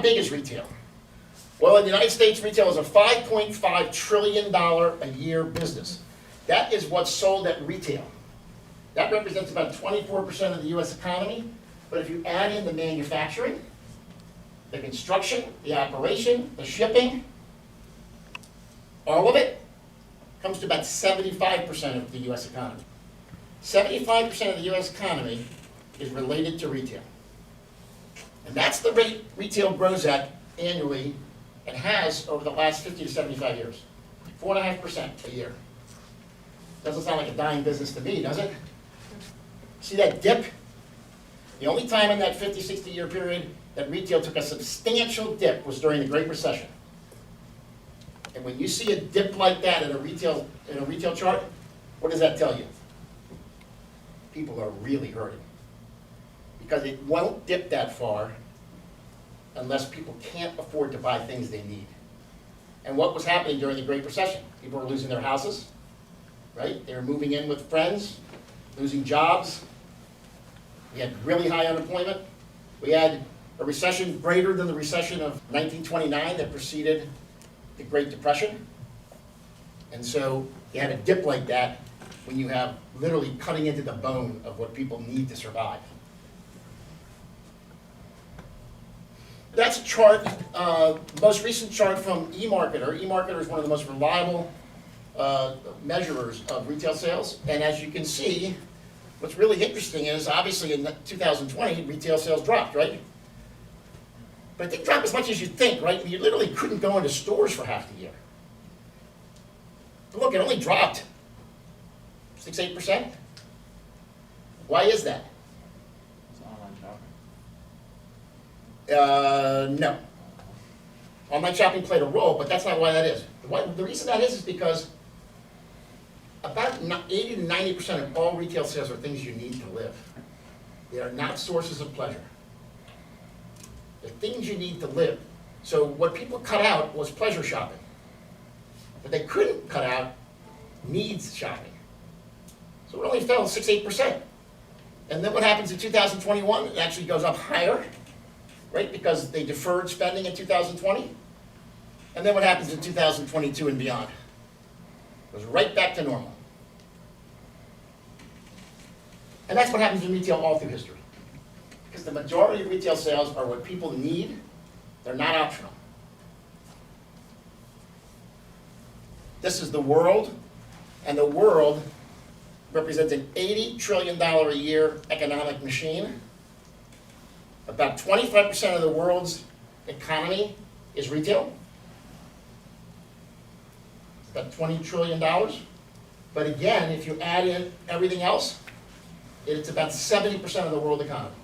big is retail? Well, in the United States, retail is a $5.5 trillion a year business. That is what's sold at retail. That represents about 24% of the US economy, but if you add in the manufacturing, the construction, the operation, the shipping, all of it comes to about 75% of the US economy. 75% of the US economy is related to retail. And that's the rate retail grows at annually and has over the last 50 to 75 years. 4.5% a year. Doesn't sound like a dying business to me, does it? See that dip? The only time in that 50, 60-year period that retail took a substantial dip was during the Great Recession. And when you see a dip like that in a retail chart, what does that tell you? People are really hurting. Because it won't dip that far unless people can't afford to buy things they need. And what was happening during the Great Recession? People were losing their houses, right? They were moving in with friends, losing jobs. We had really high unemployment. We had a recession greater than the recession of 1929 that preceded the Great Depression. And so you had a dip like that when you have literally cutting into the bone of what people need to survive. That's a chart, most recent chart from eMarketer. eMarketer is one of the most reliable measurers of retail sales. And as you can see, what's really interesting is obviously in 2020, retail sales dropped, right? But it didn't drop as much as you'd think, right? You literally couldn't go into stores for half the year. But look, it only dropped 6-8%. Why is that? No. Online shopping played a role, but that's not why that is. The reason that is because about 80 to 90% of all retail sales are things you need to live. They are not sources of pleasure. They're things you need to live. So what people cut out was pleasure shopping. But they couldn't cut out needs shopping. So it only fell 6-8%. And then what happens in 2021? It actually goes up higher, right? Because they deferred spending in 2020. And then what happens in 2022 and beyond? It goes right back to normal. And that's what happens in retail all through history. Because the majority of retail sales are what people need. They're not optional. This is the world, and the world represents an $80 trillion a year economic machine. About 25% of the world's economy is retail. It's about $20 trillion. But again, if you add in everything else, it's about 70% of the world economy.